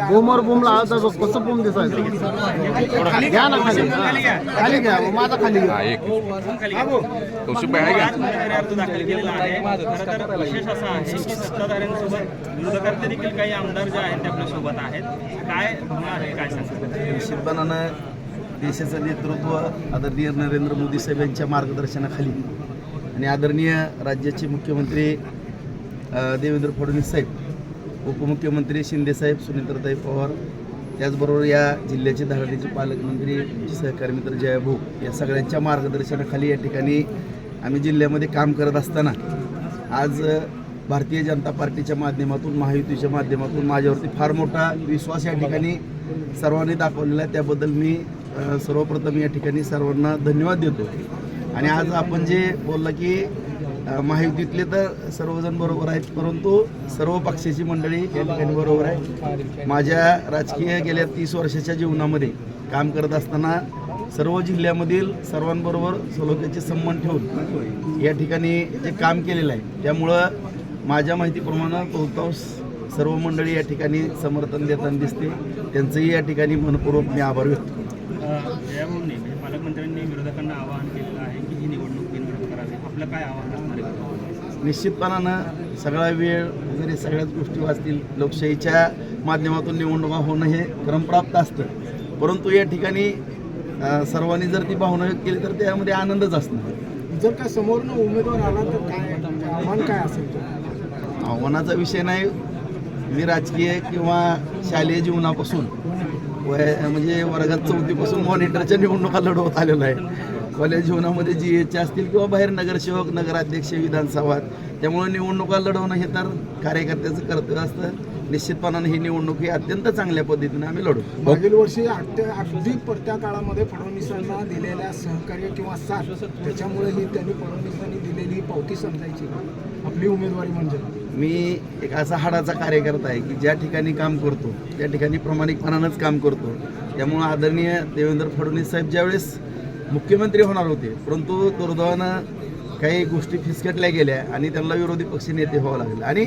बूमवर boom लावता कसं boom दिसायचं घ्या ना खाली खाली घ्या माझा खाली घ्या विशेष असं आहे की सत्ताधाऱ्यांसोबत विरोधकांचे देखील काही आमदार जे आहेत ते आपल्या सोबत आहेत. काय होणार आहे, काय सांगतात? निश्चितपणानं देशाचं नेतृत्व आदरणीय नरेंद्र मोदी साहेब यांच्या मार्गदर्शनाखाली आणि आदरणीय राज्याचे मुख्यमंत्री देवेंद्र फडणवीस साहेब, उपमुख्यमंत्री शिंदेसाहेब, सुनीत्रताई पवार, त्याचबरोबर या जिल्ह्याचे धारावीचे पालकमंत्री, सहकारी मित्र जयाभाऊ या सगळ्यांच्या मार्गदर्शनाखाली या ठिकाणी आम्ही जिल्ह्यामध्ये काम करत असताना आज भारतीय जनता पार्टीच्या माध्यमातून, महायुतीच्या माध्यमातून माझ्यावरती फार मोठा विश्वास या ठिकाणी सर्वांनी दाखवलेला आहे. त्याबद्दल मी सर्वप्रथम या ठिकाणी सर्वांना धन्यवाद देतो. आणि आज आपण जे बोलला की महायुतीतले तर सर्वजण बरोबर आहेत, परंतु सर्व पक्षाची मंडळी या ठिकाणी बरोबर आहे. माझ्या राजकीय गेल्या 30 वर्षाच्या जीवनामध्ये काम करत असताना सर्व जिल्ह्यामधील सर्वांबरोबर सलोख्याचे संबंध ठेवून या ठिकाणी जे काम केलेलं आहे, त्यामुळं माझ्या माहितीप्रमाणे बहुतांश सर्व मंडळी या ठिकाणी समर्थन देताना दिसते. त्यांचंही या ठिकाणी मनपूर्वक मी आभार व्यक्त करतो. जयाभाऊंनी पालकमंत्र्यांनी विरोधकांना आवाहन केलेलं आहे की ही निवडणूक बिनविरोध करावी. आपलं काय आव्हान असणार आहे? निश्चितपणानं सगळा वेळ वगैरे सगळ्याच गोष्टी वाचतील. लोकशाहीच्या माध्यमातून निवडणुका होणं हे क्रमप्राप्त असतं, परंतु या ठिकाणी सर्वांनी जर ती भावना व्यक्त केली तर त्यामध्ये आनंदच असणार. जर का समोरनं उमेदवार आला तर काय आव्हान काय असेल? आव्हानाचा विषय नाही. मी राजकीय किंवा शालेय जीवनापासून म्हणजे वर्गात 4थीपासून मॉनिटरच्या निवडणुका लढवत आलेलो आहे. कॉलेज जीवनामध्ये GH असतील किंवा बाहेर नगरसेवक, नगराध्यक्ष, विधानसभा, त्यामुळे निवडणुका लढवणं हे तर कार्यकर्त्याचं कर्तव्य असतं. निश्चितपणाने ही निवडणूक ही अत्यंत चांगल्या पद्धतीने आम्ही लढू. मागील वर्षी अगदी पडत्या काळामध्ये फडणवीसांना दिलेल्या सहकार्य किंवा साथ, त्याच्यामुळे त्यांनी फडणवीसांनी दिलेली पावती समजायची आपली उमेदवारी म्हणजे. मी एक असा हाडाचा कार्यकर्ता आहे की ज्या ठिकाणी काम करतो त्या ठिकाणी प्रामाणिकपणानंच काम करतो. त्यामुळं आदरणीय देवेंद्र फडणवीस साहेब ज्यावेळेस मुख्यमंत्री होणार होते, परंतु दुर्दैवानं काही गोष्टी फिसकटल्या गेल्या आणि त्यांना विरोधी पक्ष नेते व्हावं लागलं. आणि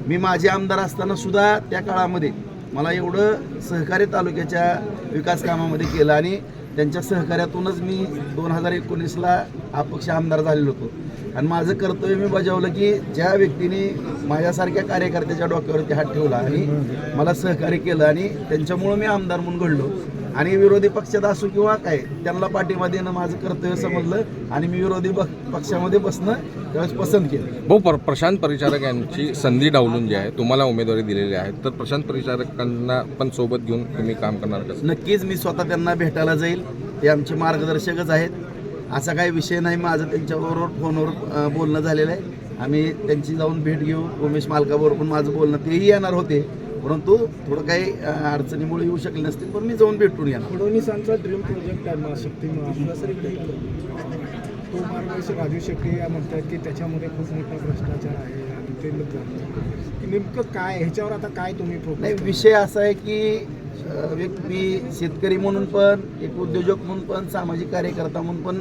मी माझे आमदार असताना सुद्धा त्या काळामध्ये मला एवढं सहकार्य तालुक्याच्या विकास कामामध्ये केलं आणि त्यांच्या सहकार्यातूनच मी 2019ला अपक्ष आमदार झालेलो होतो. आणि माझं कर्तव्य मी बजावलं की ज्या व्यक्तीने माझ्यासारख्या कार्यकर्त्याच्या डोक्यावरती हात ठेवला आणि मला सहकार्य केलं आणि त्यांच्यामुळं मी आमदार म्हणून घडलो. आणि विरोधी पक्षात असो किंवा काय, त्यांना पाठिंबा देणं माझं कर्तव्य समजलं आणि मी विरोधी पक्षामध्ये बसणं त्यावेळेस पसंत केलं. भाऊ, प्रशांत परिचारक यांची संधी डावलून जी आहे तुम्हाला उमेदवारी दिलेली आहे, तर प्रशांत परिचारकांना पण सोबत घेऊन तुम्ही काम करणार कसं? नक्कीच मी स्वतः त्यांना भेटायला जाईल. ते आमचे मार्गदर्शकच आहेत, असा काही विषय नाही. माझं त्यांच्याबरोबर फोनवर बोलणं झालेलं आहे. आम्ही त्यांची जाऊन भेट घेऊ. उमेश मालकाबरोबर पण माझं बोलणं, तेही येणार होते, परंतु थोडं काही अडचणीमुळे येऊ शकले नसतील, पण मी जाऊन भेटून येणार. फडणवीसांचा ड्रीम प्रोजेक्ट आहे महाशक्ती. तो मार्गदर्शक राजू शेट्टी म्हणतात की त्याच्यामध्ये खूप मोठा भ्रष्टाचार आहे. नेमकं काय ह्याच्यावर आता काय तुम्ही नाही, विषय असा आहे की मी शेतकरी म्हणून पण, एक उद्योजक म्हणून पण, सामाजिक कार्यकर्ता म्हणून पण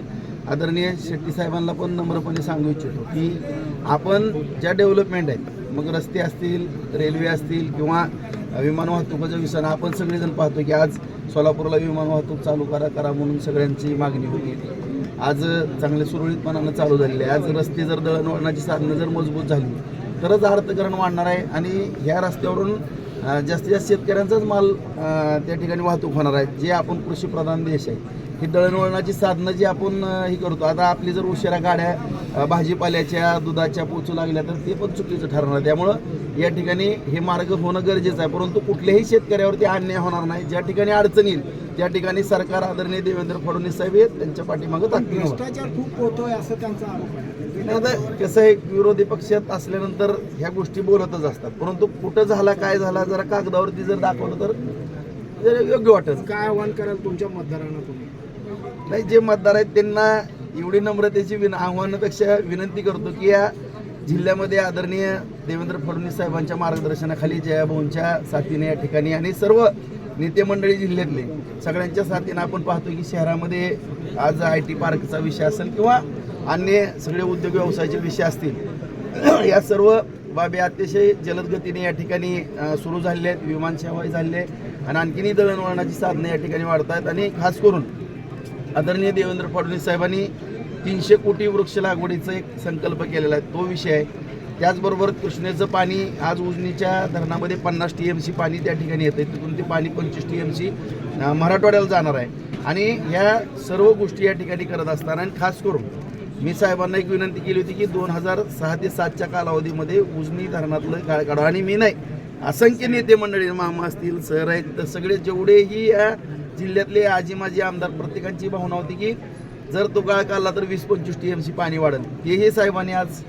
आदरणीय शेट्टी साहेबांना पण नम्रपणे सांगू इच्छितो की आपण ज्या डेव्हलपमेंट आहेत, मग रस्ते असतील, रेल्वे असतील किंवा विमान वाहतुकीच्या विषयानं आपण सगळेजण पाहतो की आज सोलापूरला विमान वाहतूक चालू करा म्हणून सगळ्यांची मागणी होती. आज चांगले सुरळीतपणानं चालू झालेले आहे. आज रस्ते जर दळणवळणाची साधनं जर मजबूत झाली तरच अर्थकरण वाढणार आहे आणि ह्या रस्त्यावरून जास्तीत जास्त शेतकऱ्यांचाच माल त्या ठिकाणी वाहतूक होणार आहे. जे आपण कृषीप्रधान देश आहे, ही दळणवळणाची साधनं जी आपण ही करतो, आता आपली जर उशिरा गाड्या भाजीपाल्याच्या, दुधाच्या पोचू लागल्या तर ते पण चुकीचं ठरणार आहे. त्यामुळं या ठिकाणी हे मार्ग होणं गरजेचं आहे, परंतु कुठल्याही शेतकऱ्यावरती अन्याय होणार नाही. ज्या ठिकाणी अडचण येईल त्या ठिकाणी सरकार आदरणीय देवेंद्र फडणवीस साहेब आहेत, त्यांच्या पाठीमागं ताकद. भ्रष्टाचार खूप होतोय असं त्यांचा आरोप आहे. आता कसं आहे, विरोधी पक्षात असल्यानंतर ह्या गोष्टी बोलतच असतात, परंतु कुठं झाला, काय झाला, जरा कागदावरती जर दाखवलं तर योग्य वाटत. काय आव्हान कराल तुमच्या मतदारांना तुम्ही? नाही, जे मतदार आहेत त्यांना एवढी नम्रतेची आव्हानापेक्षा विनंती करतो की या जिल्ह्यामध्ये आदरणीय देवेंद्र फडणवीस साहेबांच्या मार्गदर्शनाखाली, जयाभाऊंच्या साथीने या ठिकाणी आणि सर्व नेते मंडळी जिल्ह्यातले सगळ्यांच्या साथीने आपण पाहतो की शहरामध्ये आज IT पार्कचा विषय असेल किंवा अन्य सगळे उद्योग व्यवसायाचे विषय असतील या सर्व बाबी अतिशय जलद गतीने या ठिकाणी सुरू झालेल्या आहेत. विमानसेवाही झालेली आहे आणि आणखीनही दळणवळणाची साधनं या ठिकाणी वाढत आहेत. आणि खास करून आदरणीय देवेंद्र फडणवीस साहेबांनी 300 कोटी वृक्ष लागवडीचा एक संकल्प केलेला आहे, तो विषय आहे. त्याचबरोबर कृष्णेचं पाणी आज उजनीच्या धरणामध्ये 50 TMC पाणी त्या ठिकाणी येतं, तिथून ते पाणी 25 TMC मराठवाड्याला जाणार आहे. आणि ह्या सर्व गोष्टी या ठिकाणी करत असताना आणि खास करून मी साहेबांना एक विनंती केली होती की 2006 ते 2007च्या कालावधीमध्ये उजनी धरणातलं गाळ काढा. आणि मी नाही, असंख्य नेते मंडळी, मामा असतील, सर आहेत, तर सगळे जेवढेही या जिल्ह्यातले आजी माजी आमदार, प्रत्येकांची भावना होती की जर तो गाळ काढला तर 20-25 TMC पाणी वाढेल. तेही साहेबांनी आज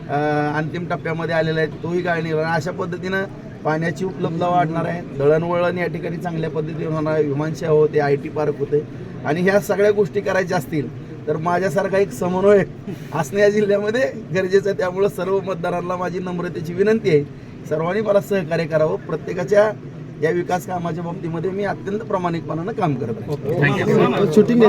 अंतिम टप्प्यामध्ये आलेला आहे, तोही गाळ निघाला. अशा पद्धतीनं पाण्याची उपलब्धता वाढणार आहे, दळणवळण या ठिकाणी चांगल्या पद्धतीने होणार आहे, विमानसेवा होते, IT पार्क होते. आणि ह्या सगळ्या गोष्टी करायच्या असतील तर माझ्यासारखा एक समन्वयक असणे या जिल्ह्यामध्ये गरजेचं आहे. त्यामुळं सर्व मतदारांना माझी नम्रतेची विनंती आहे, सर्वांनी मला सहकार्य करावं. प्रत्येकाच्या या विकास कामाच्या बाबतीमध्ये मी अत्यंत प्रामाणिकपणानं काम करत आहे. शूटिंग